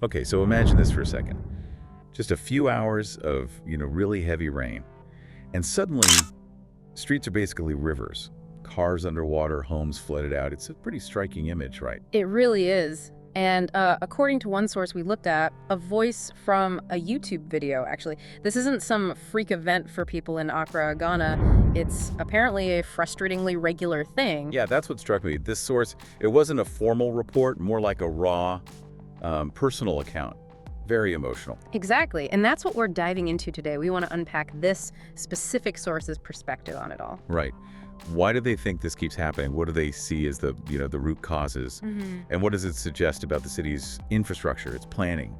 Okay, so imagine this for a second. Just a few hours of, really heavy rain. And suddenly, streets are basically rivers. Cars underwater, homes flooded out. It's a pretty striking image, right? It really is. And according to one source we looked at, a voice from a YouTube video, actually. This isn't some freak event for people in Accra, Ghana. It's apparently a frustratingly regular thing. Yeah, that's what struck me. This source, it wasn't a formal report, more like a raw, personal account. Very emotional. Exactly. And that's what we're diving into today. We want to unpack this specific source's perspective on it all. Right. Why do they think this keeps happening? What do they see as the root causes? And what does it suggest about the city's infrastructure, its planning?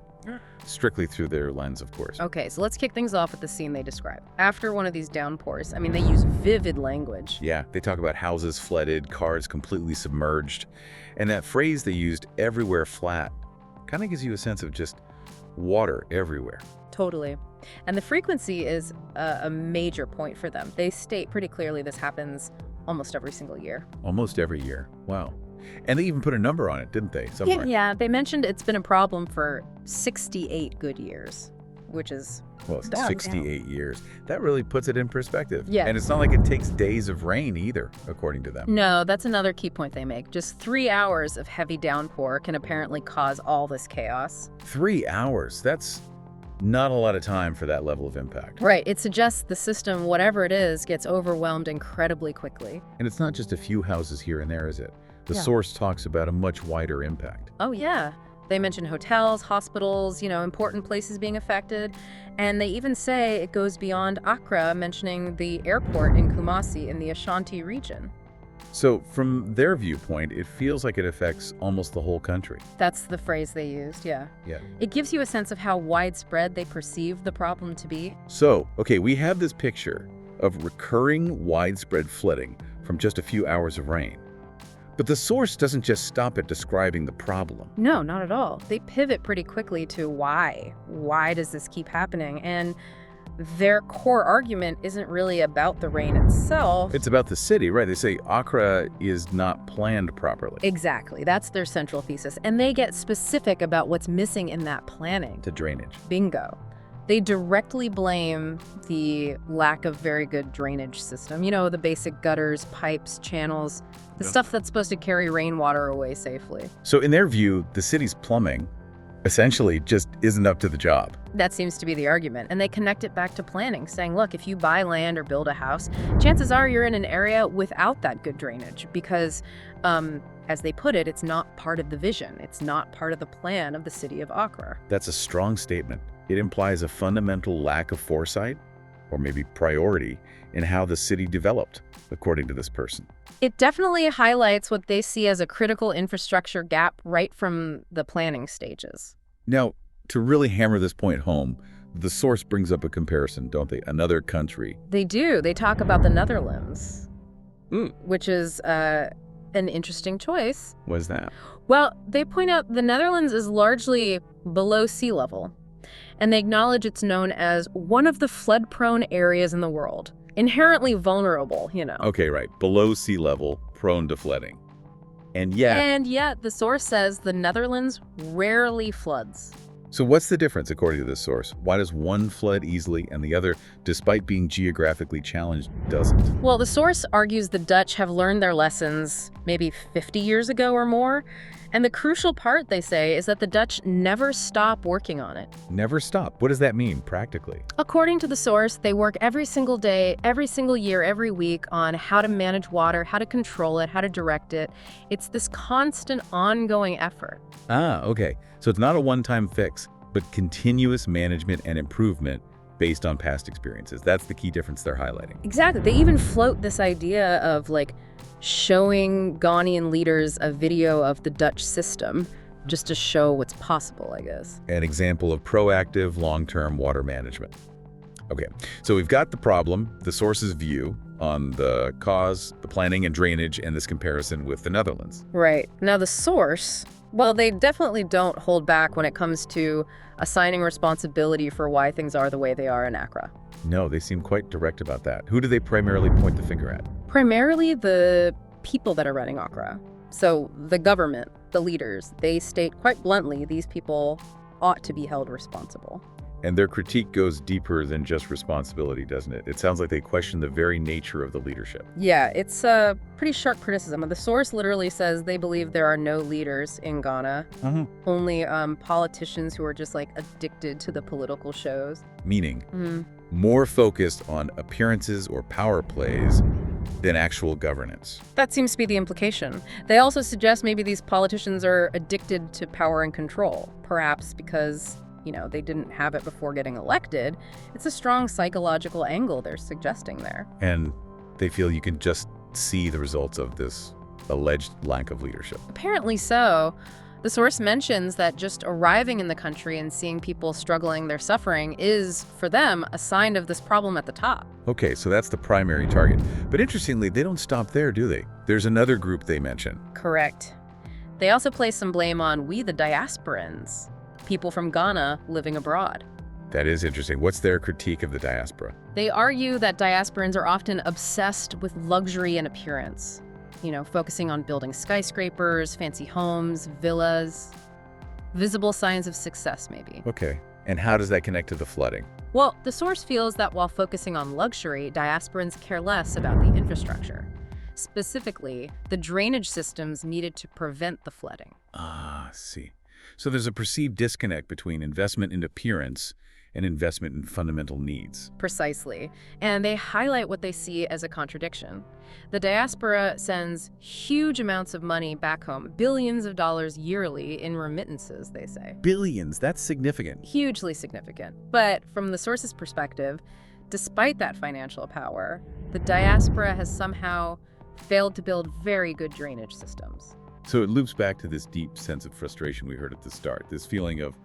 Strictly through their lens, of course. Okay, so let's kick things off with the scene they describe. After one of these downpours, I mean, they use vivid language. Yeah, they talk about houses flooded, cars completely submerged. And that phrase they used, everywhere flat, kind of gives you a sense of just water everywhere. Totally. And the frequency is a major point for them. They state pretty clearly this happens almost every single year. Almost every year. Wow. And they even put a number on it, didn't they? Somewhere. Yeah, they mentioned it's been a problem for 68 good years, which is... Well, 68 years. That really puts it in perspective. Yeah. And it's not like it takes days of rain either, according to them. No, that's another key point they make. Just 3 hours of heavy downpour can apparently cause all this chaos. 3 hours. That's not a lot of time for that level of impact. Right. It suggests the system, whatever it is, gets overwhelmed incredibly quickly. And it's not just a few houses here and there, is it? The Yeah. source talks about a much wider impact. Oh, yeah. They mention hotels, hospitals, important places being affected. And they even say it goes beyond Accra, mentioning the airport in Kumasi in the Ashanti region. So from their viewpoint, it feels like it affects almost the whole country. That's the phrase they used, yeah. Yeah. It gives you a sense of how widespread they perceive the problem to be. So, okay, we have this picture of recurring widespread flooding from just a few hours of rain. But the source doesn't just stop at describing the problem. No, not at all. They pivot pretty quickly to why. Why does this keep happening? And their core argument isn't really about the rain itself. It's about the city, right? They say Accra is not planned properly. Exactly. That's their central thesis. And they get specific about what's missing in that planning. To drainage. Bingo. They directly blame the lack of very good drainage system. The basic gutters, pipes, channels, the stuff that's supposed to carry rainwater away safely. So in their view, the city's plumbing essentially just isn't up to the job. That seems to be the argument. And they connect it back to planning, saying, look, if you buy land or build a house, chances are you're in an area without that good drainage because, as they put it, it's not part of the vision. It's not part of the plan of the city of Accra. That's a strong statement. It implies a fundamental lack of foresight, or maybe priority, in how the city developed, according to this person. It definitely highlights what they see as a critical infrastructure gap right from the planning stages. Now, to really hammer this point home, the source brings up a comparison, don't they? Another country. They do. They talk about the Netherlands, which is an interesting choice. What is that? Well, they point out the Netherlands is largely below sea level, and they acknowledge it's known as one of the flood-prone areas in the world. Inherently vulnerable, Okay, right. Below sea level, prone to flooding. And yet, the source says the Netherlands rarely floods. So what's the difference, according to this source? Why does one flood easily and the other, despite being geographically challenged, doesn't? Well, the source argues the Dutch have learned their lessons maybe 50 years ago or more. And the crucial part, they say, is that the Dutch never stop working on it. Never stop. What does that mean, practically? According to the source, they work every single day, every single year, every week on how to manage water, how to control it, how to direct it. It's this constant, ongoing effort. Ah, okay. So it's not a one-time fix, but continuous management and improvement based on past experiences. That's the key difference they're highlighting. Exactly. They even float this idea of showing Ghanaian leaders a video of the Dutch system just to show what's possible, I guess. An example of proactive, long-term water management. Okay, so we've got the problem, the source's view on the cause, the planning and drainage, and this comparison with the Netherlands. Right. Now the source, well, they definitely don't hold back when it comes to assigning responsibility for why things are the way they are in Accra. No, they seem quite direct about that. Who do they primarily point the finger at? Primarily the people that are running Accra. So the government, the leaders, they state quite bluntly these people ought to be held responsible. And their critique goes deeper than just responsibility, doesn't it? It sounds like they question the very nature of the leadership. Yeah, it's a pretty sharp criticism. The source literally says they believe there are no leaders in Ghana, only politicians who are just like addicted to the political shows. Meaning, more focused on appearances or power plays than actual governance. That seems to be the implication. They also suggest maybe these politicians are addicted to power and control, perhaps because they didn't have it before getting elected. It's a strong psychological angle they're suggesting there. And they feel you can just see the results of this alleged lack of leadership. Apparently so. The source mentions that just arriving in the country and seeing people struggling, they're suffering, is, for them, a sign of this problem at the top. Okay, so that's the primary target. But interestingly, they don't stop there, do they? There's another group they mention. Correct. They also place some blame on we, the diasporans, people from Ghana living abroad. That is interesting. What's their critique of the diaspora? They argue that diasporans are often obsessed with luxury and appearance, focusing on building skyscrapers, fancy homes, villas, visible signs of success, maybe. Okay. And how does that connect to the flooding? Well, the source feels that while focusing on luxury, diasporans care less about the infrastructure. Specifically, the drainage systems needed to prevent the flooding. Ah, I see. So there's a perceived disconnect between investment in appearance and investment in fundamental needs. Precisely. And they highlight what they see as a contradiction. The diaspora sends huge amounts of money back home, billions of dollars yearly in remittances, they say. Billions, that's significant. Hugely significant. But from the source's perspective, despite that financial power, the diaspora has somehow failed to build very good drainage systems. So it loops back to this deep sense of frustration we heard at the start, this feeling of,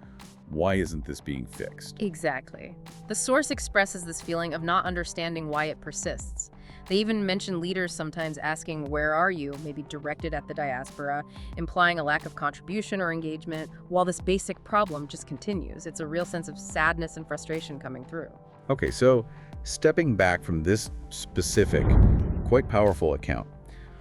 why isn't this being fixed? Exactly. The source expresses this feeling of not understanding why it persists. They even mention leaders sometimes asking, where are you? Maybe directed at the diaspora, implying a lack of contribution or engagement, while this basic problem just continues. It's a real sense of sadness and frustration coming through. Okay, so stepping back from this specific, quite powerful account,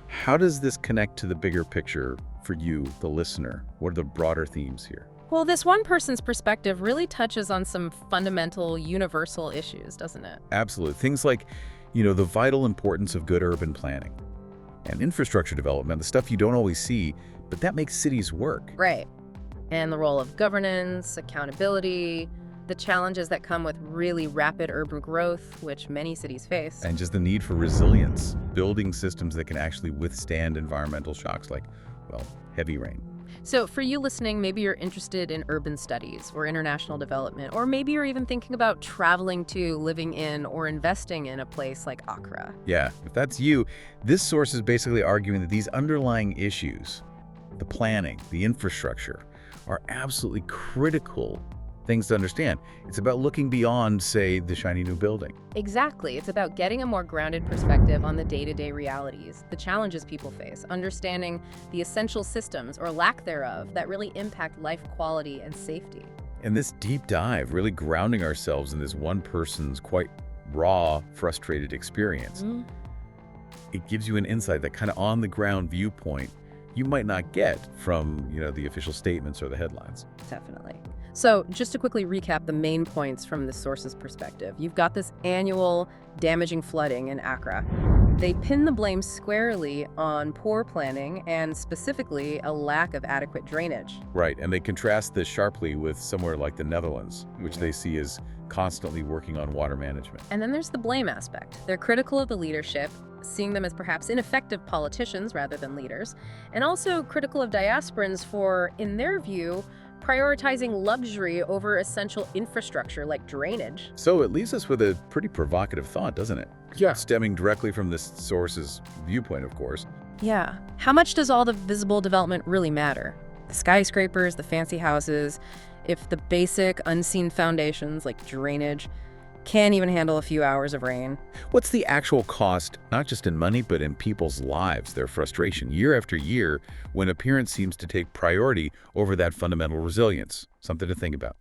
how does this connect to the bigger picture for you, the listener? What are the broader themes here? Well, this one person's perspective really touches on some fundamental, universal issues, doesn't it? Absolutely. Things like, the vital importance of good urban planning and infrastructure development, the stuff you don't always see, but that makes cities work. Right. And the role of governance, accountability, the challenges that come with really rapid urban growth, which many cities face. And just the need for resilience, building systems that can actually withstand environmental shocks like, heavy rain. So for you listening, maybe you're interested in urban studies or international development, or maybe you're even thinking about traveling to, living in, or investing in a place like Accra. Yeah, if that's you, this source is basically arguing that these underlying issues, the planning, the infrastructure, are absolutely critical things to understand. It's about looking beyond, say, the shiny new building. Exactly. It's about getting a more grounded perspective on the day-to-day realities, the challenges people face, understanding the essential systems, or lack thereof, that really impact life quality and safety. And this deep dive, really grounding ourselves in this one person's quite raw, frustrated experience, it gives you an insight, that kind of on-the-ground viewpoint you might not get from, the official statements or the headlines. Definitely. So just to quickly recap the main points from the source's perspective, you've got this annual damaging flooding in Accra. They pin the blame squarely on poor planning and specifically a lack of adequate drainage. Right, and they contrast this sharply with somewhere like the Netherlands, which they see as constantly working on water management. And then there's the blame aspect. They're critical of the leadership, seeing them as perhaps ineffective politicians rather than leaders, and also critical of diasporans for, in their view, prioritizing luxury over essential infrastructure like drainage. So it leaves us with a pretty provocative thought, doesn't it? Yeah. Stemming directly from this source's viewpoint, of course. Yeah. How much does all the visible development really matter? The skyscrapers, the fancy houses, if the basic unseen foundations like drainage can't even handle a few hours of rain. What's the actual cost, not just in money, but in people's lives, their frustration, year after year, when appearance seems to take priority over that fundamental resilience? Something to think about.